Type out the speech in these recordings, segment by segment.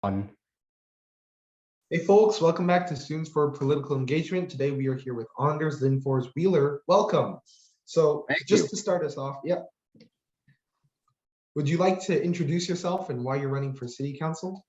On. Hey folks, welcome back to Students for Political Engagement. Today we are here with Anders Lindfors-Wheeler. Welcome. So just to start us off, would you like to introduce yourself and why you're running for City Council?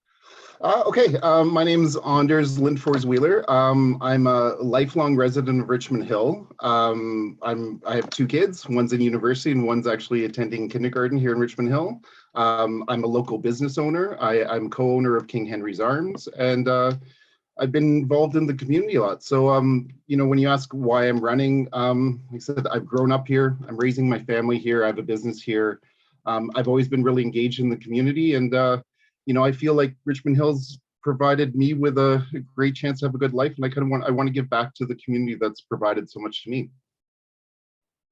My name is Anders Lindfors-Wheeler. I'm a lifelong resident of Richmond Hill. I have two kids. One's in university and one's actually attending kindergarten here in Richmond Hill. I'm a local business owner. I'm co-owner of King Henry's Arms, and I've been involved in the community a lot. So, when you ask why I'm running, like I said, I've grown up here. I'm raising my family here. I have a business here. I've always been really engaged in the community, and I feel like Richmond Hill's provided me with a great chance to have a good life, and I want to give back to the community that's provided so much to me.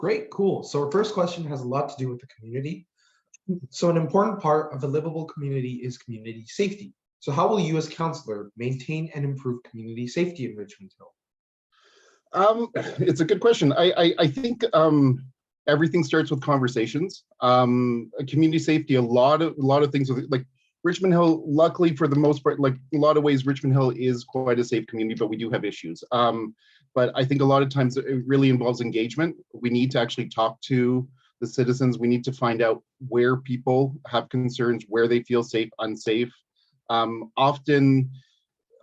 Great, cool. So our first question has a lot to do with the community. So an important part of a livable community is community safety. So how will you as councillor maintain and improve community safety in Richmond Hill? It's a good question. I think everything starts with conversations. Community safety, a lot of things with, like, Richmond Hill, luckily for the most part, like a lot of ways, Richmond Hill is quite a safe community, but we do have issues. But I think a lot of times it really involves engagement. We need to actually talk to the citizens. We need to find out where people have concerns, where they feel safe, unsafe. Often,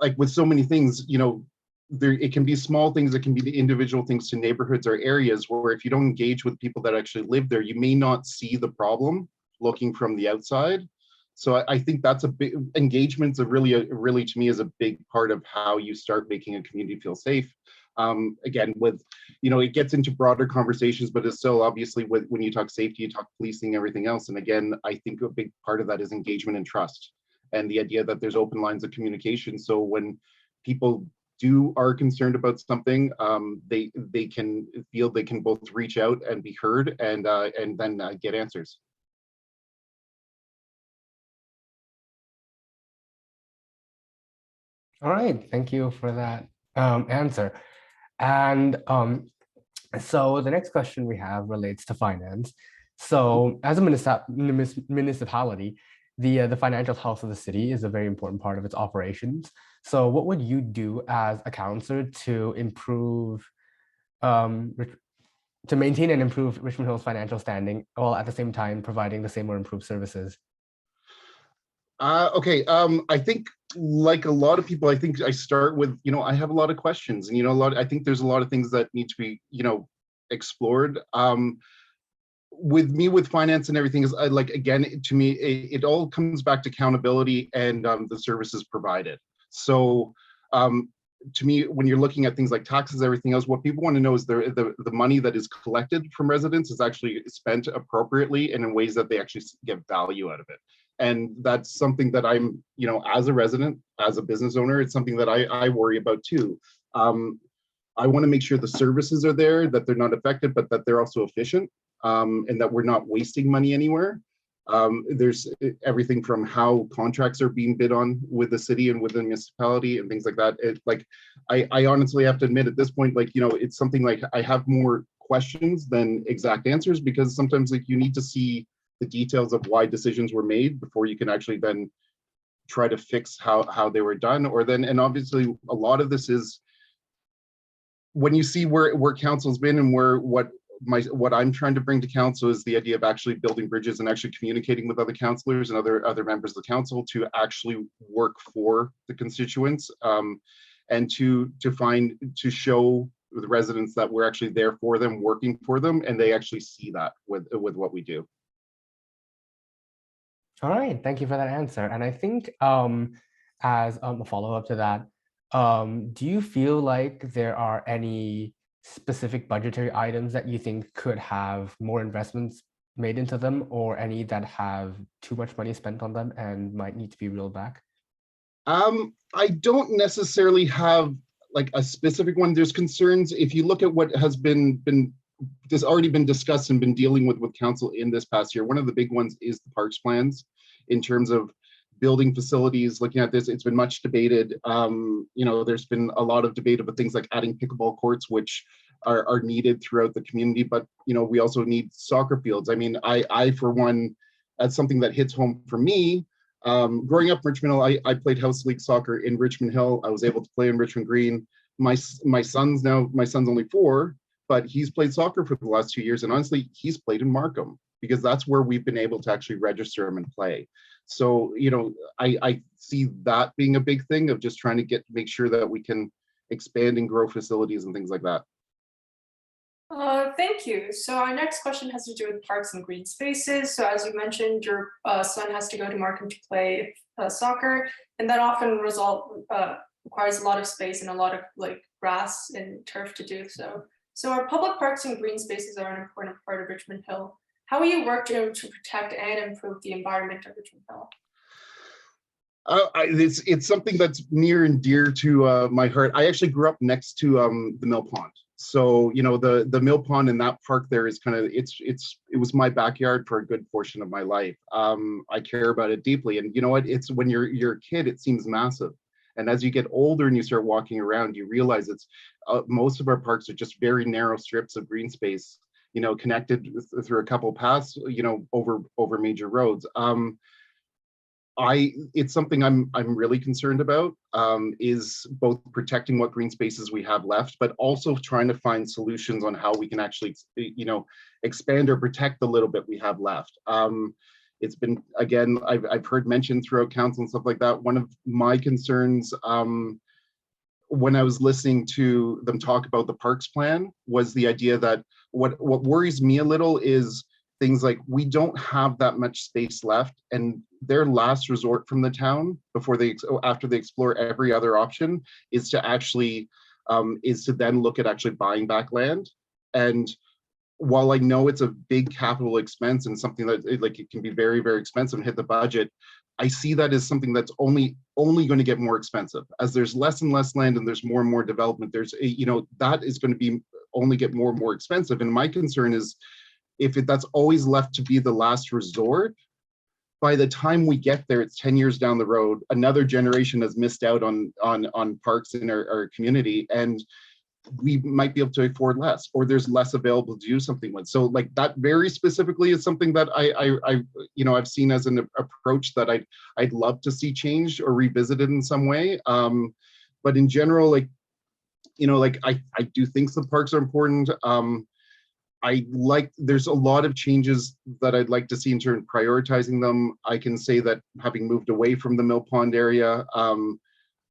like with so many things, it can be small things, it can be the individual things to neighborhoods or areas where if you don't engage with people that actually live there, you may not see the problem looking from the outside. So I think that's a big engagement's really to me is a big part of how you start making a community feel safe. Again, with it gets into broader conversations, but it's still obviously when you talk safety, you talk policing, everything else. And again, I think a big part of that is engagement and trust, and the idea that there's open lines of communication. So when people are concerned about something, they can feel they can both reach out and be heard, and then get answers. All right, thank you for that answer. And so the next question we have relates to finance. So as a municipality, the financial health of the city is a very important part of its operations. So what would you do as a councillor to improve, to maintain and improve Richmond Hill's financial standing, while at the same time providing the same or improved services? I think, like a lot of people, I think I start with, I have a lot of questions, and I think there's a lot of things that need to be, explored. With finance and everything is again, to me, it all comes back to accountability and the services provided. So to me, when you're looking at things like taxes, everything else, what people want to know is the money that is collected from residents is actually spent appropriately and in ways that they actually get value out of it. And that's something that I'm, as a resident, as a business owner, it's something that I worry about too. I want to make sure the services are there, that they're not affected, but that they're also efficient, and that we're not wasting money anywhere. There's everything from how contracts are being bid on with the city and with the municipality and things like that. I honestly have to admit at this point, it's something like I have more questions than exact answers, because sometimes you need to see the details of why decisions were made before you can actually then try to fix how they were done. And obviously a lot of this is when you see where council's been and what I'm trying to bring to council is the idea of actually building bridges and actually communicating with other councillors and other members of the council to actually work for the constituents, and to show the residents that we're actually there for them, working for them, and they actually see that with what we do. All right, thank you for that answer. And I think as a follow-up to that, do you feel like there are any specific budgetary items that you think could have more investments made into them, or any that have too much money spent on them and might need to be reeled back? I don't necessarily have like a specific one. There's concerns. If you look at what has already been discussed and been dealing with council in this past year, one of the big ones is the parks plans in terms of building facilities. Looking at this, it's been much debated. There's been a lot of debate about things like adding pickleball courts, which are needed throughout the community, but we also need soccer fields. I mean, I for one, that's something that hits home for me. Growing up in Richmond Hill, I played house league soccer in Richmond Hill. I was able to play in Richmond Green. My son's only 4, but he's played soccer for the last 2 years, and honestly, he's played in Markham because that's where we've been able to actually register him and play. So, you know, I see that being a big thing of just trying to make sure that we can expand and grow facilities and things like that. Thank you. So our next question has to do with parks and green spaces. So as you mentioned, your son has to go to Markham to play soccer, and that often requires a lot of space and a lot of like grass and turf to do so. So our public parks and green spaces are an important part of Richmond Hill. How will you work to protect and improve the environment of Richmond Hill? It's something that's near and dear to my heart. I actually grew up next to the mill pond. So, you know, the mill pond in that park there is kind of, it was my backyard for a good portion of my life. I care about it deeply. And you know what, it's when you're a kid, it seems massive. And as you get older and you start walking around, you realize it's most of our parks are just very narrow strips of green space, you know, connected through a couple paths, you know, over major roads. It's something I'm really concerned about, is both protecting what green spaces we have left, but also trying to find solutions on how we can actually, you know, expand or protect the little bit we have left. It's been, again, I've heard mentioned throughout council and stuff like that. One of my concerns, when I was listening to them talk about the parks plan, was the idea that what worries me a little is things like we don't have that much space left, and their last resort from the town after they explore every other option is to actually then look at actually buying back land. And while I know it's a big capital expense and something that it can be very, very expensive and hit the budget, I see that as something that's only going to get more expensive as there's less and less land and there's more and more development. There's that is going to be only get more and more expensive. And my concern is, if that's always left to be the last resort, by the time we get there, it's 10 years down the road. Another generation has missed out on parks in our community, and we might be able to afford less, or there's less available to do something with. So like that very specifically is something that I've seen as an approach that I'd love to see changed or revisited in some way. But in general, I do think the parks are important. There's a lot of changes that I'd like to see in terms of prioritizing them. I can say that having moved away from the Mill Pond area,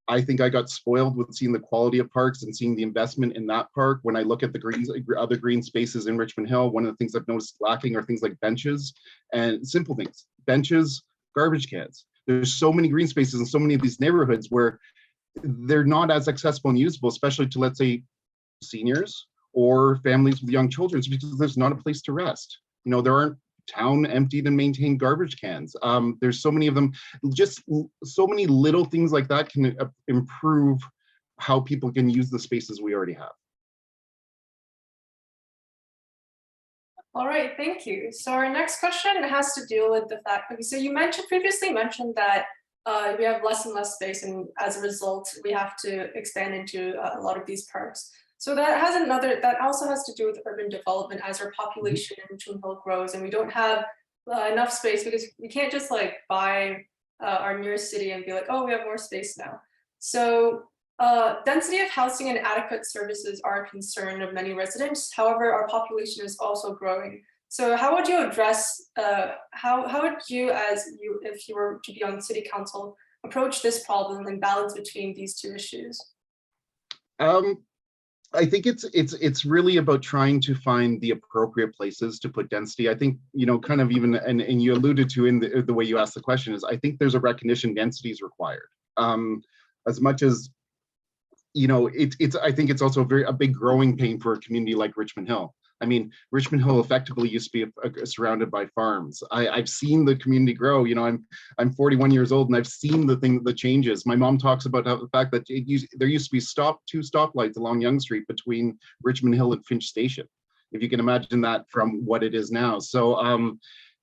I think I got spoiled with seeing the quality of parks and seeing the investment in that park. When I look at the other green spaces in Richmond Hill, one of the things I've noticed lacking are things like benches and simple things, benches, garbage cans. There's so many green spaces in so many of these neighborhoods where they're not as accessible and usable, especially to, let's say, seniors or families with young children, because there's not a place to rest. You know, there aren't town emptied and maintained garbage cans. There's so many of them. Just so many little things like that can improve how people can use the spaces we already have. All right, thank you. So our next question has to deal with the fact, so you previously mentioned that we have less and less space, and as a result, we have to expand into a lot of these parks. So that also has to do with urban development as our population in Richmond Hill grows, and we don't have enough space, because we can't just like buy our nearest city and be like, oh, we have more space now. So density of housing and adequate services are a concern of many residents. However, our population is also growing. So how would you address, how would you, if you were to be on city council, approach this problem and balance between these two issues? I think it's really about trying to find the appropriate places to put density. I think, you know, kind of even, and you alluded to in the way you asked the question, is I think there's a recognition density is required. As much as, you know, I think it's also a big growing pain for a community like Richmond Hill. I mean, Richmond Hill effectively used to be surrounded by farms. I've seen the community grow. You know, I'm 41 years old, and I've seen the changes. My mom talks about the fact that there used to be two stoplights along Yonge Street between Richmond Hill and Finch Station, if you can imagine that from what it is now. So,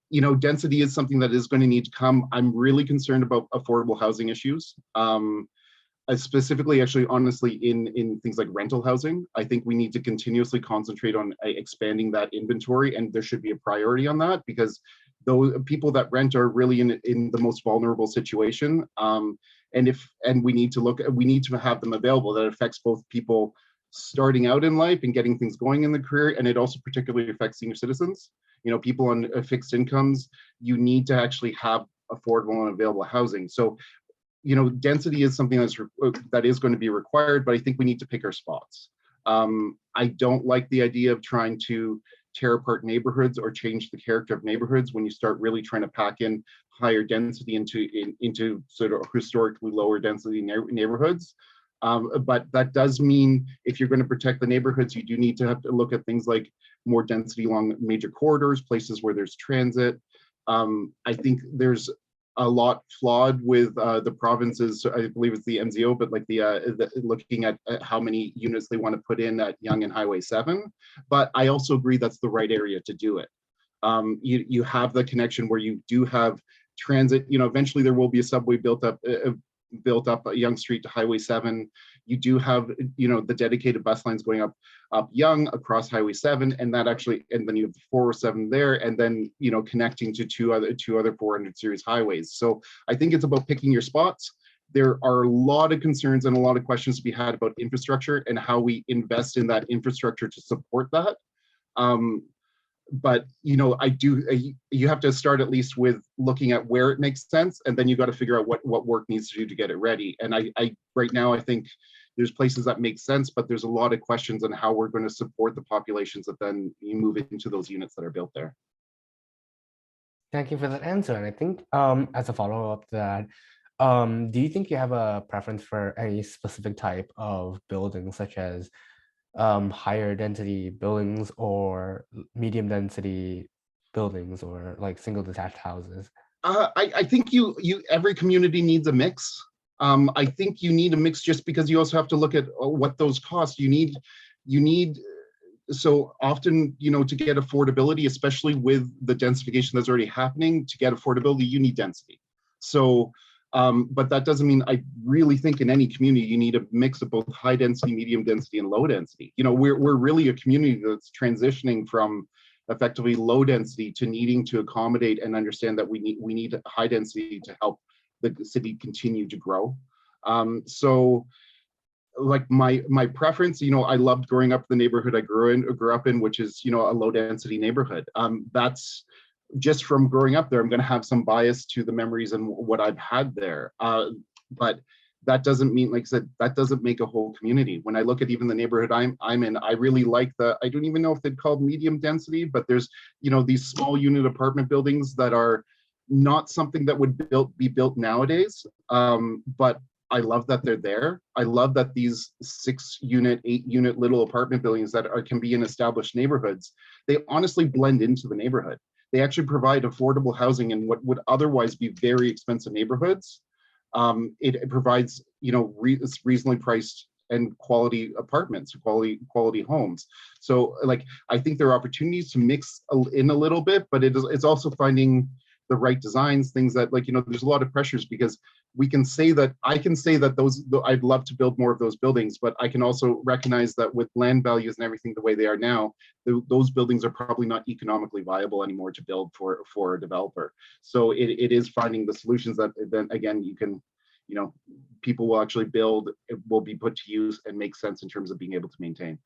you know, density is something that is going to need to come. I'm really concerned about affordable housing issues. Specifically, actually, honestly, in things like rental housing. I think we need to continuously concentrate on expanding that inventory, and there should be a priority on that, because those people that rent are really in the most vulnerable situation. And we need to have them available. That affects both people starting out in life and getting things going in the career, and it also particularly affects senior citizens. You know, people on fixed incomes, you need to actually have affordable and available housing. So, you know, density is something that is going to be required, but I think we need to pick our spots. I don't like the idea of trying to tear apart neighborhoods or change the character of neighborhoods when you start really trying to pack in higher density into sort of historically lower density neighborhoods. But that does mean if you're going to protect the neighborhoods, you do need to have to look at things like more density along major corridors, places where there's transit. I think there's a lot flawed with the provinces. I believe it's the MZO, but like looking at how many units they want to put in at Yonge and Highway 7. But I also agree that's the right area to do it. You have the connection where you do have transit. You know, eventually there will be a subway built up Yonge Street to Highway 7. You do have, you know, the dedicated bus lines going up Yonge across Highway 7, and that actually, and then you have the 407 there, and then, you know, connecting to two other 400 series highways. So I think it's about picking your spots. There are a lot of concerns and a lot of questions to be had about infrastructure and how we invest in that infrastructure to support that. But you know, you have to start at least with looking at where it makes sense, and then you got to figure out what work needs to do to get it ready. And I right now I think there's places that make sense, but there's a lot of questions on how we're going to support the populations that then you move into those units that are built there. Thank you for that answer. And I think as a follow-up to that, do you think you have a preference for any specific type of building, such as higher density buildings or medium density buildings, or like single detached houses? I think every community needs a mix. I think you need a mix just because you also have to look at what those cost. You need so often, you know, to get affordability, especially with the densification that's already happening, to get affordability, you need density. So, but that doesn't mean I really think in any community you need a mix of both high density, medium density, and low density. You know, we're really a community that's transitioning from effectively low density to needing to accommodate and understand that we need high density to help the city continue to grow. So like my preference, you know, I loved growing up in the neighborhood I grew up in, which is, you know, a low density neighborhood. That's just from growing up there. I'm going to have some bias to the memories and what I've had there. But that doesn't mean, like I said, that doesn't make a whole community. When I look at even the neighborhood I'm in, I really like I don't even know if they'd call medium density, but there's, you know, these small unit apartment buildings that are not something that would be built nowadays. But I love that they're there. I love that these 6-unit, 8-unit little apartment buildings that can be in established neighborhoods, they honestly blend into the neighborhood. They actually provide affordable housing in what would otherwise be very expensive neighborhoods. It provides, you know, reasonably priced and quality apartments, quality homes. So like, I think there are opportunities to mix in a little bit, but it's also finding the right designs, things that, like, you know, there's a lot of pressures, because I can say that I'd love to build more of those buildings, but I can also recognize that with land values and everything the way they are now, those buildings are probably not economically viable anymore to build for a developer. So it is finding the solutions that then again, you can, you know, people will actually build, it will be put to use and make sense in terms of being able to maintain.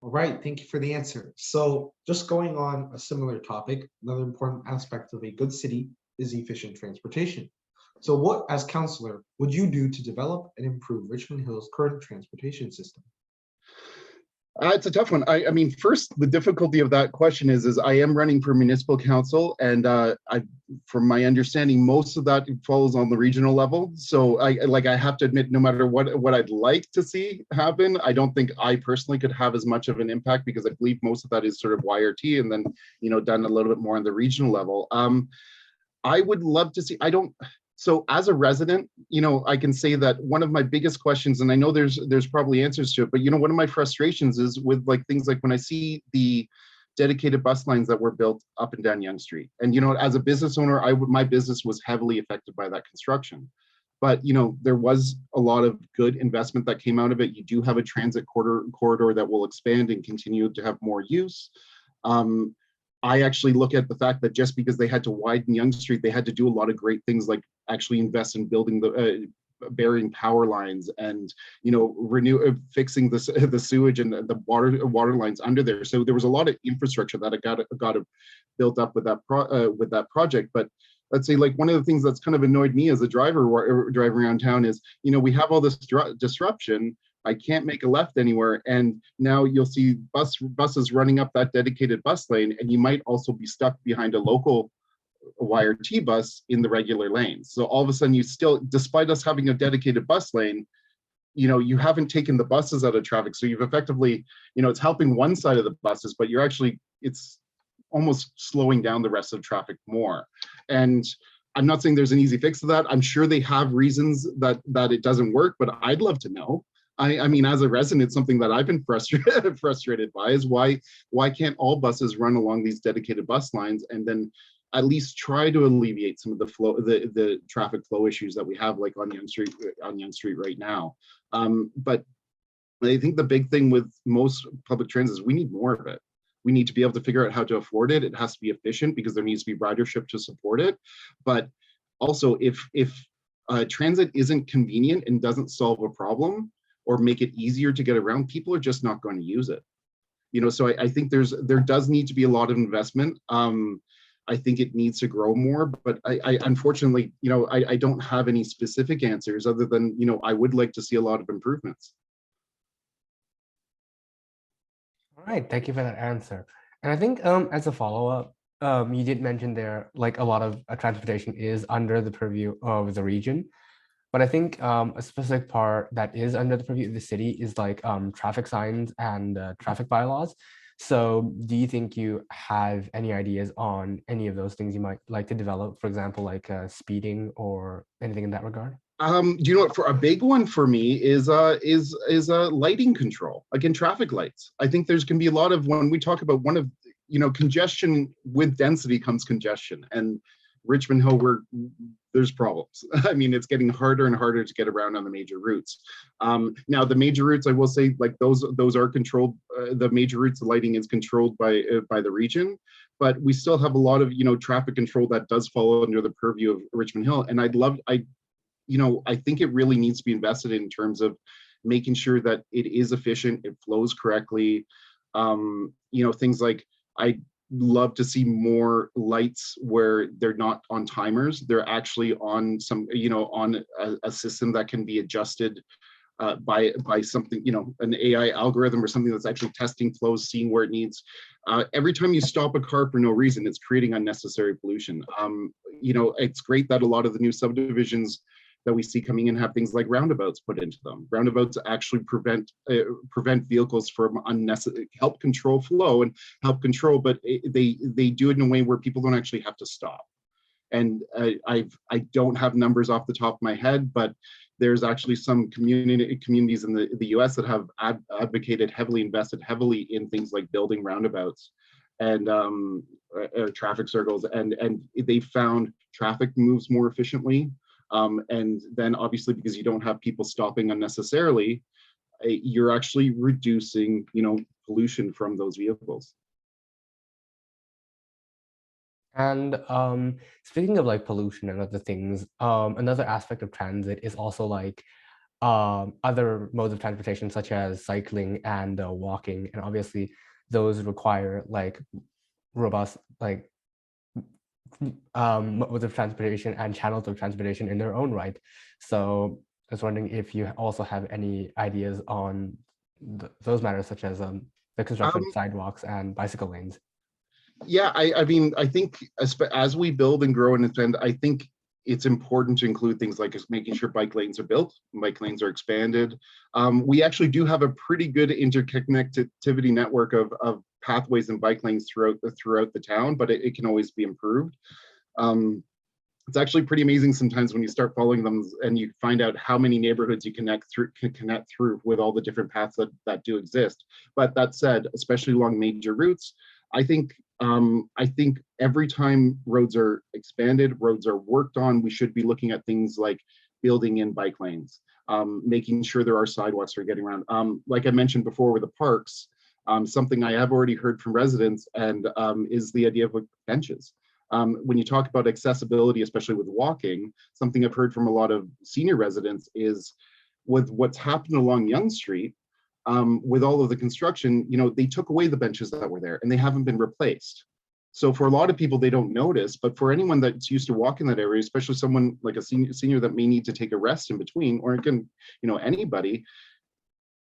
All right, thank you for the answer. So just going on a similar topic, another important aspect of a good city is efficient transportation. So what, as councillor, would you do to develop and improve Richmond Hill's current transportation system? It's a tough one. I mean, first, the difficulty of that question is I am running for municipal council, and from my understanding, most of that falls on the regional level. So I have to admit, no matter what I'd like to see happen, I don't think I personally could have as much of an impact, because I believe most of that is sort of YRT, and then, you know, done a little bit more on the regional level. I would love to see. So as a resident, you know, I can say that one of my biggest questions, and I know there's probably answers to it, but, you know, one of my frustrations is with like things like when I see the dedicated bus lines that were built up and down Yonge Street. And, you know, as a business owner, my business was heavily affected by that construction. But, you know, there was a lot of good investment that came out of it. You do have a transit corridor that will expand and continue to have more use. I actually look at the fact that just because they had to widen Yonge Street, they had to do a lot of great things like actually invest in building the burying power lines and fixing the sewage and the water lines under there. So there was a lot of infrastructure that got built up with that project. But let's say like one of the things that's kind of annoyed me as a driver driving around town is, we have all this disruption. I can't make a left anywhere. And now you'll see buses running up that dedicated bus lane, and you might also be stuck behind a local YRT bus in the regular lane. So all of a sudden you still, despite us having a dedicated bus lane, you haven't taken the buses out of traffic. So you've effectively, it's helping one side of the buses, but it's almost slowing down the rest of traffic more. And I'm not saying there's an easy fix to that. I'm sure they have reasons that it doesn't work, but I'd love to know. I mean, as a resident, it's something that I've been frustrated by is why can't all buses run along these dedicated bus lines and then at least try to alleviate some of the traffic flow issues that we have, like on Yonge Street right now. But I think the big thing with most public transit is we need more of it. We need to be able to figure out how to afford it. It has to be efficient because there needs to be ridership to support it. But also, if transit isn't convenient and doesn't solve a problem or make it easier to get around, people are just not going to use it. So I think there does need to be a lot of investment. I think it needs to grow more, but I unfortunately, I don't have any specific answers other than, I would like to see a lot of improvements. All right, thank you for that answer. And I think as a follow-up, you did mention there, like a lot of transportation is under the purview of the region. But I think a specific part that is under the purview of the city is like traffic signs and traffic bylaws. So do you think you have any ideas on any of those things you might like to develop, for example, like speeding or anything in that regard? Do you know what? For a big one for me is lighting control, like in traffic lights. I think there's going to be a lot of, when we talk about congestion, with density comes congestion, and Richmond Hill, there's problems. I mean, it's getting harder and harder to get around on the major routes. Now, the major routes, I will say, like those are controlled. The major routes, the lighting is controlled by the region, but we still have a lot of traffic control that does fall under the purview of Richmond Hill. And I think it really needs to be invested in terms of making sure that it is efficient, it flows correctly. Things like I'd love to see more lights where they're not on timers, they're actually on some, on a system that can be adjusted by something, an AI algorithm or something that's actually testing flows, seeing where it needs. Every time you stop a car for no reason, it's creating unnecessary pollution. It's great that a lot of the new subdivisions that we see coming in have things like roundabouts put into them. Roundabouts actually prevent vehicles from unnecessary, help control flow and help control, but they do it in a way where people don't actually have to stop. And I don't have numbers off the top of my head, but there's actually some communities in the US that have invested heavily in things like building roundabouts and traffic circles, and they found traffic moves more efficiently. And then obviously, because you don't have people stopping unnecessarily, you're actually reducing, pollution from those vehicles. And speaking of like pollution and other things, another aspect of transit is also like other modes of transportation, such as cycling and walking. And obviously those require like robust, like modes of transportation and channels of transportation in their own right. So I was wondering if you also have any ideas on those matters, such as the construction of sidewalks and bicycle lanes. Yeah, I mean, I think as we build and grow and expand, I think it's important to include things like making sure bike lanes are built, bike lanes are expanded. We actually do have a pretty good interconnectivity network of pathways and bike lanes throughout the town, but it can always be improved. It's actually pretty amazing sometimes when you start following them and you find out how many neighborhoods you can connect through with all the different paths that do exist. But that said, especially along major routes, I think every time roads are expanded, roads are worked on, we should be looking at things like building in bike lanes, making sure there are sidewalks for getting around. Like I mentioned before with the parks, Something I have already heard from residents and is the idea of benches. When you talk about accessibility, especially with walking, something I've heard from a lot of senior residents is with what's happened along Yonge Street, with all of the construction, they took away the benches that were there and they haven't been replaced. So for a lot of people, they don't notice, but for anyone that's used to walk in that area, especially someone like a senior that may need to take a rest in between, or it can, anybody,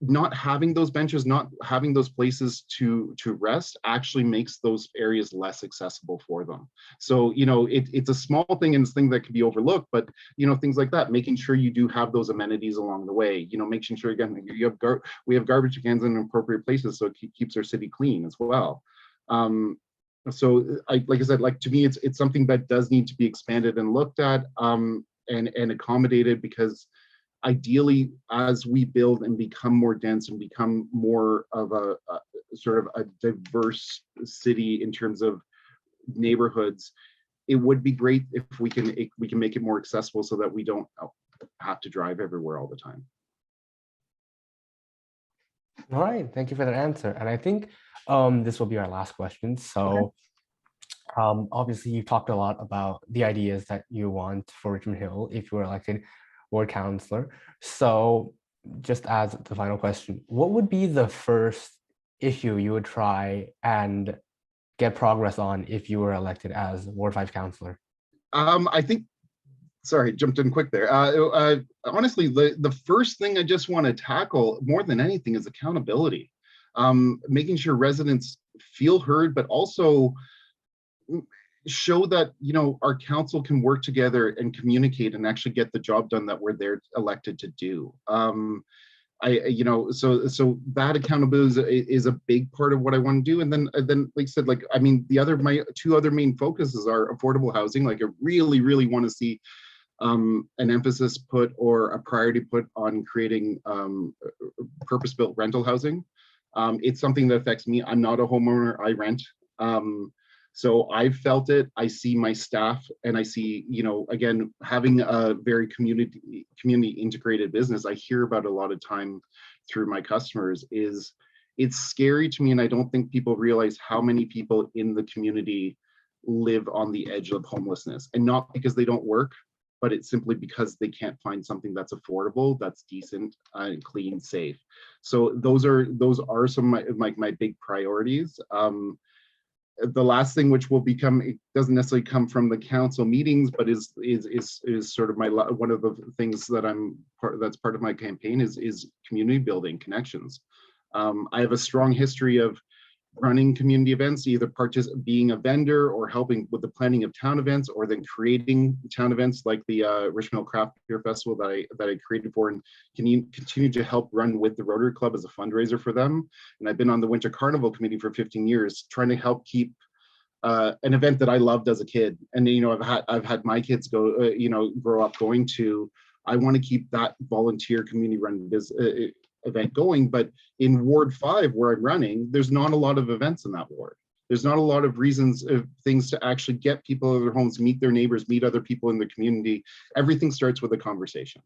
not having those benches, not having those places to rest actually makes those areas less accessible for them. So, it's a small thing and it's a thing that can be overlooked, but, things like that, making sure you do have those amenities along the way, making sure, again, we have garbage cans in appropriate places so it keeps our city clean as well. So like I said, to me, it's something that does need to be expanded and looked at and accommodated, because ideally, as we build and become more dense and become more of a sort of a diverse city in terms of neighborhoods, it would be great if we can make it more accessible so that we don't have to drive everywhere all the time. All right, thank you for that answer. And I think this will be our last question. So obviously you've talked a lot about the ideas that you want for Richmond Hill if you were elected ward councillor. So just as the final question, what would be the first issue you would try and get progress on if you were elected as Ward 5 councillor? I think, sorry, jumped in quick there. Honestly, the first thing I just want to tackle more than anything is accountability. Making sure residents feel heard, but also show that our council can work together and communicate and actually get the job done that we're there elected to do. So that accountability is a big part of what I want to do. And then like I said, my two other main focuses are affordable housing. Like I really want to see an emphasis put or a priority put on creating purpose-built rental housing. It's something that affects me. I'm not a homeowner, I rent. So I've felt it. I see my staff, and I see, again, having a very community integrated business, I hear about a lot of time through my customers, it's scary to me. And I don't think people realize how many people in the community live on the edge of homelessness, and not because they don't work, but it's simply because they can't find something that's affordable, that's decent, clean, safe. So those are some of my big priorities. The last thing, which will become, it doesn't necessarily come from the council meetings, but is sort of one of the things that that's part of my campaign is community building connections. I have a strong history of running community events, either being a vendor or helping with the planning of town events, or then creating town events like the Richmond Hill Craft Beer Festival that I created for and continue to help run with the Rotary Club as a fundraiser for them. And I've been on the Winter Carnival Committee for 15 years, trying to help keep an event that I loved as a kid. And I've had my kids go, grow up going to. I want to keep that volunteer community-run event going, but in Ward 5 where I'm running, there's not a lot of events in that ward. There's not a lot of things to actually get people out of their homes, meet their neighbors, meet other people in the community. Everything starts with a conversation.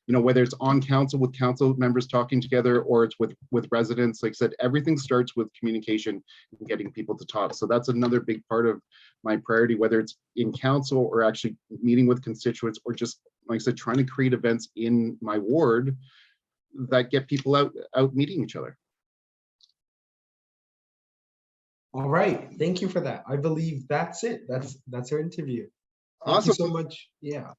Whether it's on council with council members talking together, or it's with residents. Like I said, everything starts with communication and getting people to talk. So that's another big part of my priority, whether it's in council or actually meeting with constituents, or just, like I said, trying to create events in my ward that get people out meeting each other. All right, thank you for that. I believe that's it. That's our interview. Thank Awesome. you so much. Yeah.